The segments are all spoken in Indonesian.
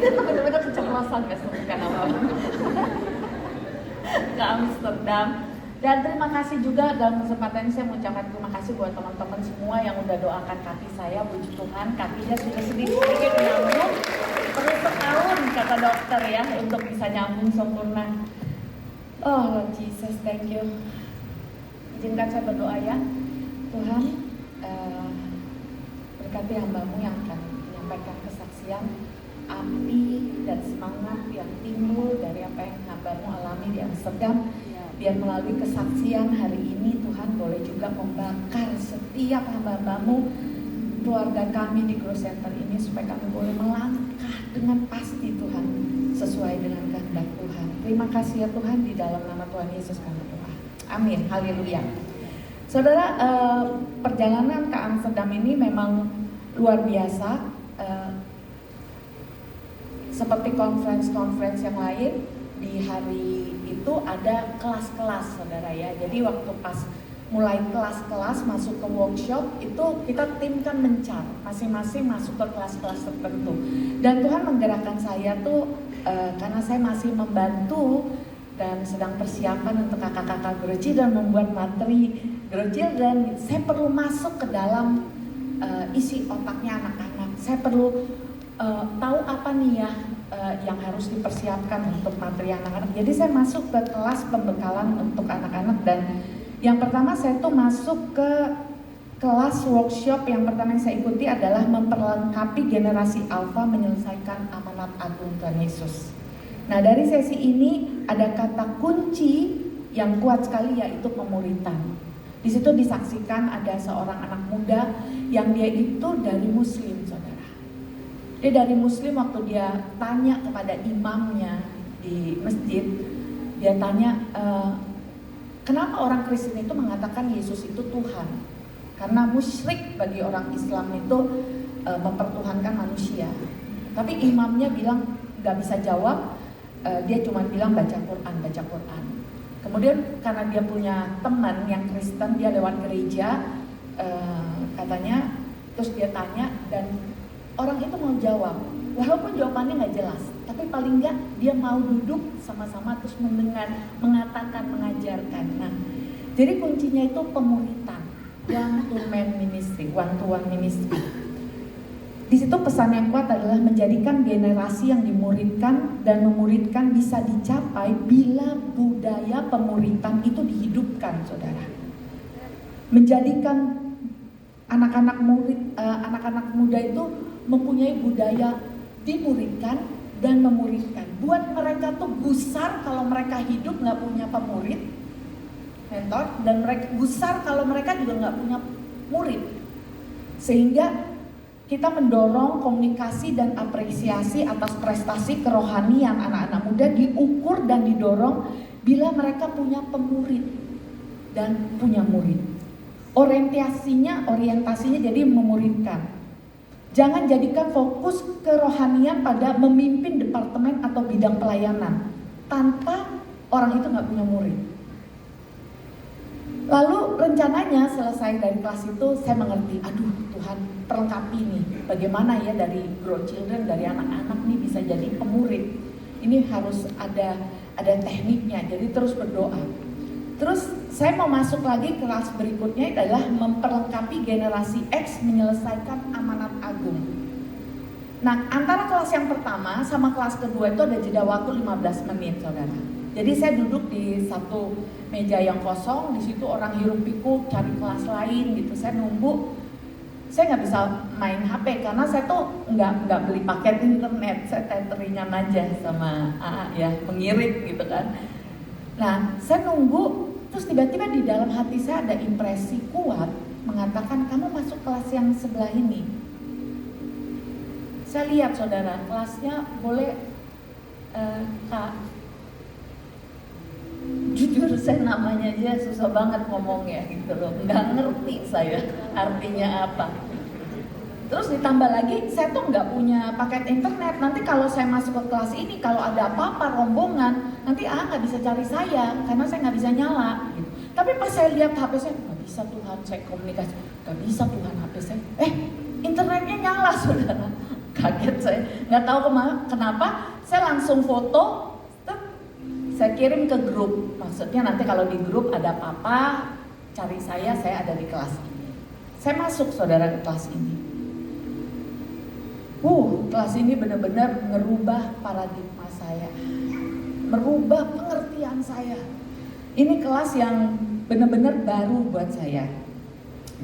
itu benar-benar keceplosan nggak sebutkan apa-apa. Ke Amsterdam. Dan terima kasih juga dalam kesempatan ini saya mengucapkan terima kasih buat teman-teman semua yang udah doakan kaki saya. Puji Tuhan, kakinya sudah sedikit nyambung. Perlu setahun kata dokter ya untuk bisa nyambung sempurna. Oh Lord Jesus, thank you. Izinkan saya berdoa ya. Tuhan, berkati hamba-Mu yang akan menyampaikan kesaksian, api dan semangat yang timbul dari apa yang hamba-Mu alami di Amsterdam. Biar melalui kesaksian hari ini Tuhan boleh juga membakar setiap hamba-hamba-Mu, keluarga kami di Growth Center ini, supaya kami boleh melangkah dengan pasti Tuhan sesuai dengan kehendak Tuhan. Terima kasih ya Tuhan, di dalam nama Tuhan Yesus kami berdoa. Amin. Haleluya. Saudara, perjalanan ke Amsterdam ini memang luar biasa. Seperti conference yang lain, di hari itu ada kelas-kelas saudara ya. Jadi waktu pas mulai kelas-kelas masuk ke workshop itu kita tim kan mencar, masing-masing masuk ke kelas-kelas tertentu. Dan Tuhan menggerakkan saya tuh karena saya masih membantu dan sedang persiapan untuk kakak-kakak Grow Children membuat materi Grow Children. Saya perlu masuk ke dalam isi otaknya anak-anak. Saya perlu tahu apa nih ya yang harus dipersiapkan untuk materi anak-anak. Jadi saya masuk ke kelas pembekalan untuk anak-anak, dan yang pertama saya tuh masuk ke kelas workshop yang pertama yang saya ikuti adalah memperlengkapi generasi alfa menyelesaikan amanat agung Tuhan Yesus. Nah, dari sesi ini ada kata kunci yang kuat sekali, yaitu pemuritan. Di situ disaksikan ada seorang anak muda yang dia itu dari Muslim, saudara. Dia dari Muslim. Waktu dia tanya kepada imamnya di masjid, dia tanya, kenapa orang Kristen itu mengatakan Yesus itu Tuhan? Karena musyrik bagi orang Islam itu mempertuhankan manusia. Tapi imamnya bilang gak bisa jawab, dia cuma bilang baca Quran. Kemudian karena dia punya teman yang Kristen, dia lewat gereja, katanya, terus dia tanya dan orang itu mau jawab, walaupun jawabannya nggak jelas, tapi paling nggak dia mau duduk sama-sama terus mendengar, mengatakan, mengajarkan. Nah, jadi kuncinya itu pemuritan, one-to-man ministry, one-to-one ministry. Di situ pesan yang kuat adalah menjadikan generasi yang dimuridkan dan memuridkan bisa dicapai bila budaya pemuritan itu dihidupkan, saudara. Menjadikan anak-anak muda itu mempunyai budaya dimuridkan dan memuridkan. Buat mereka tuh gusar kalau mereka hidup nggak punya pemurid, mentor, dan mereka gusar kalau mereka juga nggak punya murid. Sehingga kita mendorong komunikasi dan apresiasi atas prestasi kerohanian anak-anak muda diukur dan didorong bila mereka punya pemurid dan punya murid. Orientasinya jadi memuridkan. Jangan jadikan fokus kerohanian pada memimpin departemen atau bidang pelayanan tanpa orang itu nggak punya murid. Lalu rencananya selesai dari kelas itu saya mengerti, aduh Tuhan perlengkapi nih, bagaimana ya dari Grow Children, dari anak-anak nih bisa jadi pemurid. Ini harus ada tekniknya, jadi terus berdoa. Terus saya mau masuk lagi kelas berikutnya adalah memperlengkapi generasi X menyelesaikan amanat agung. Nah, antara kelas yang pertama sama kelas kedua itu ada jeda waktu 15 menit, saudara. Jadi saya duduk di satu meja yang kosong, di situ orang hiruk pikuk cari kelas lain gitu. Saya nunggu. Saya nggak bisa main HP karena saya tuh nggak beli paket internet. Saya tetheringan aja sama ya, mengirit gitu kan. Nah, saya nunggu. Terus tiba-tiba di dalam hati saya ada impresi kuat mengatakan kamu masuk kelas yang sebelah ini. Saya lihat saudara, kelasnya boleh Kak. Jujur saya namanya aja susah banget ngomongnya gitu loh, nggak ngerti saya artinya apa. Terus ditambah lagi saya tuh nggak punya paket internet. Nanti kalau saya masuk ke kelas ini, kalau ada apa-apa rombongan, nanti nggak bisa cari saya karena saya nggak bisa nyala gitu. Tapi pas saya lihat HP saya, nggak bisa Tuhan, saya komunikasi, nggak bisa Tuhan HP saya. Internetnya nyala saudara. Kaget saya, nggak tahu kenapa, saya langsung foto, saya kirim ke grup. Maksudnya nanti kalau di grup ada apa-apa, cari saya ada di kelas ini. Saya masuk saudara ke kelas ini. Kelas ini benar-benar merubah paradigma saya, merubah pengertian saya. Ini kelas yang benar-benar baru buat saya.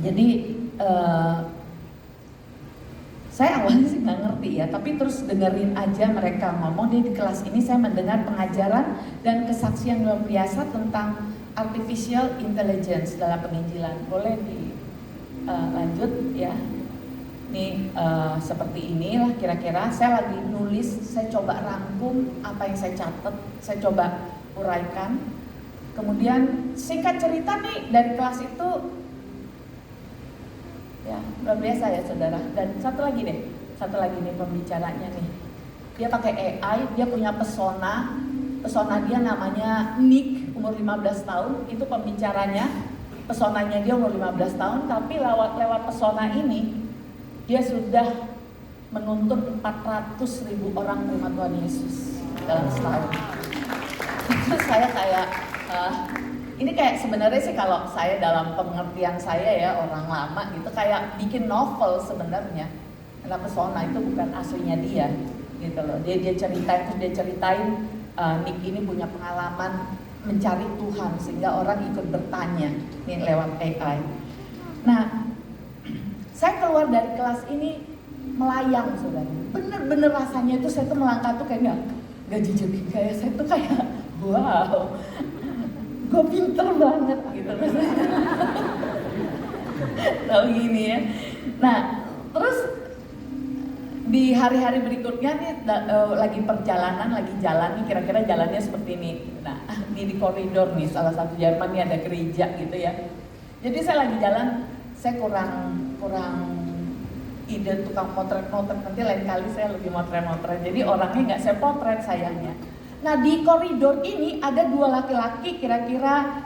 Jadi saya awalnya sih nggak ngerti ya, tapi terus dengerin aja mereka ngomong. Di kelas ini saya mendengar pengajaran dan kesaksian luar biasa tentang artificial intelligence dalam penginjilan. Boleh dilanjut ya. Nih seperti inilah kira-kira. Saya lagi nulis, saya coba rangkum apa yang saya catat, saya coba uraikan. Kemudian singkat cerita nih dari kelas itu, ya luar biasa ya saudara. Dan satu lagi nih pembicaranya nih, dia pakai AI, dia punya pesona dia namanya Nick, umur 15 tahun. Itu pembicaranya, pesonanya dia umur 15 tahun, tapi lewat pesona ini dia sudah menuntun 400.000 orang terima Tuhan Yesus dalam setahun. Itu saya kayak ini kayak sebenarnya sih kalau saya dalam pengertian saya ya, orang lama gitu, kayak bikin novel sebenarnya. Karena pesona itu bukan aslinya dia gitu loh. Dia ceritain Nick ini punya pengalaman mencari Tuhan sehingga orang ikut bertanya nih lewat AI. Nah, saya keluar dari kelas ini melayang saudara. Bener-bener rasanya itu saya tuh melangkah tuh kayak nggak jijik, kayak saya tuh kayak wow, gue pinter banget gitu. Tahu gini ya. Nah, terus di hari-hari berikutnya nih lagi perjalanan, lagi jalan nih, kira-kira jalannya seperti ini. Nah, ini di koridor nih, salah satu Jerman nih ada gereja gitu ya. Jadi saya lagi jalan, saya kurang ide tukang potret, nanti lain kali saya lebih motret. Jadi orangnya nggak saya potret sayangnya. Nah di koridor ini ada dua laki-laki kira-kira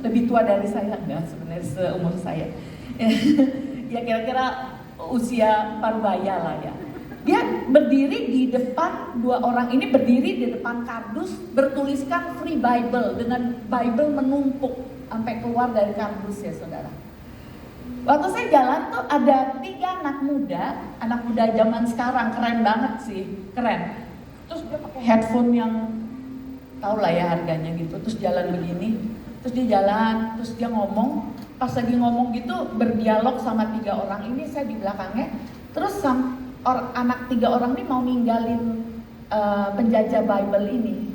lebih tua dari saya, enggak sebenarnya seumur saya. Ya kira-kira usia parubaya lah ya. Dia berdiri di depan, dua orang ini berdiri di depan kardus bertuliskan Free Bible dengan Bible menumpuk sampai keluar dari kardus ya saudara. Waktu saya jalan tuh ada 3 anak muda zaman sekarang, keren banget sih, keren. Terus dia pakai headphone yang tau lah ya harganya gitu, terus jalan begini, terus dia jalan, terus dia ngomong, pas lagi ngomong gitu berdialog sama 3 orang ini, saya di belakangnya, terus anak 3 orang ini mau ninggalin penjajah Bible ini,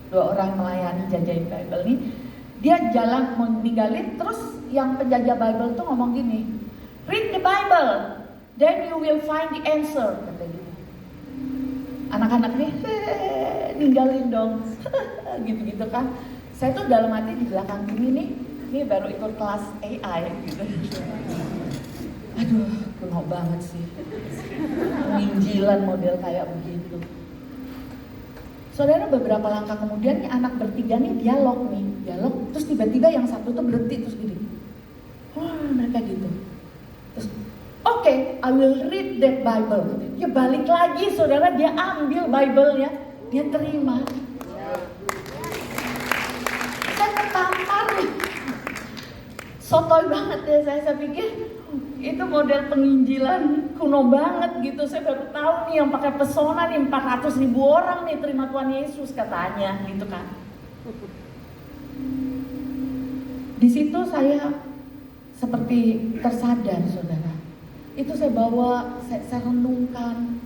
2 orang melayani jajahin Bible ini, dia jalan mau ninggalin, terus yang penjajah Bible tuh ngomong gini, read the Bible, then you will find the answer, kata gitu. Anak-anak nih ninggalin dong, gitu-gitu kan. Saya tuh dalam hati di belakang gini nih baru ikut kelas AI gitu. Aduh, kuno banget sih, penginjilan model kayak begitu. Saudara, beberapa langkah kemudian nih anak bertiga nih dialog, terus tiba-tiba yang satu tuh berhenti terus gini. Mereka gitu. Terus, okay, I will read that Bible. Dia balik lagi, saudara, dia ambil Bible-nya, dia terima. Saya ketampar nih. Sotoy banget ya, saya pikir itu model penginjilan kuno banget gitu. Saya baru tahu nih yang pakai pesona nih 400.000 orang nih terima Tuhan Yesus katanya gitu kan. Di situ saya seperti tersadar saudara. Itu saya bawa, saya renungkan,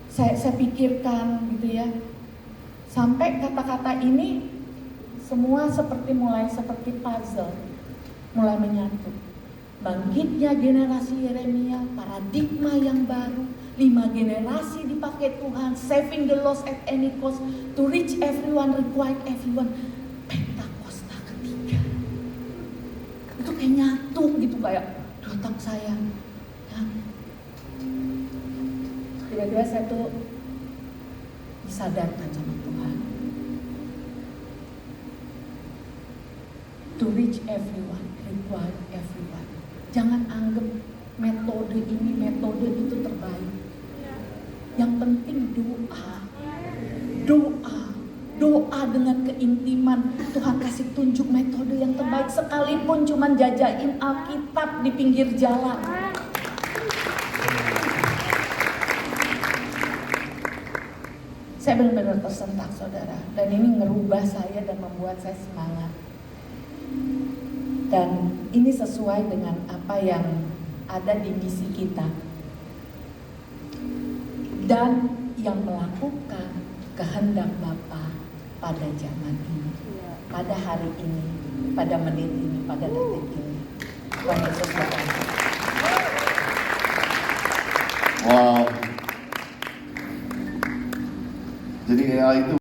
saya pikirkan gitu ya. Sampai kata-kata ini semua mulai seperti puzzle, mulai menyatu. Bangkitnya generasi Yeremia, paradigma yang baru, 5 generasi dipakai Tuhan, saving the lost at any cost, to reach everyone, require everyone. Pentakosta ketiga, itu kayak nyatu gitu, kayak di otak saya. Tiba-tiba saya tuh disadarkan sama Tuhan. To reach everyone, require everyone. Jangan anggap metode ini, metode itu terbaik. Yang penting doa. Doa dengan keintiman. Tuhan kasih tunjuk metode yang terbaik, sekalipun cuman jajain Alkitab di pinggir jalan. Saya benar-benar tersentak, saudara. Dan ini ngerubah saya dan membuat saya semangat. Dan ini sesuai dengan apa yang ada di misi kita. Dan yang melakukan kehendak Bapa pada zaman ini, pada hari ini, pada menit ini, pada detik ini. Tuhan Yesus berkati. Wow. Jadi AI itu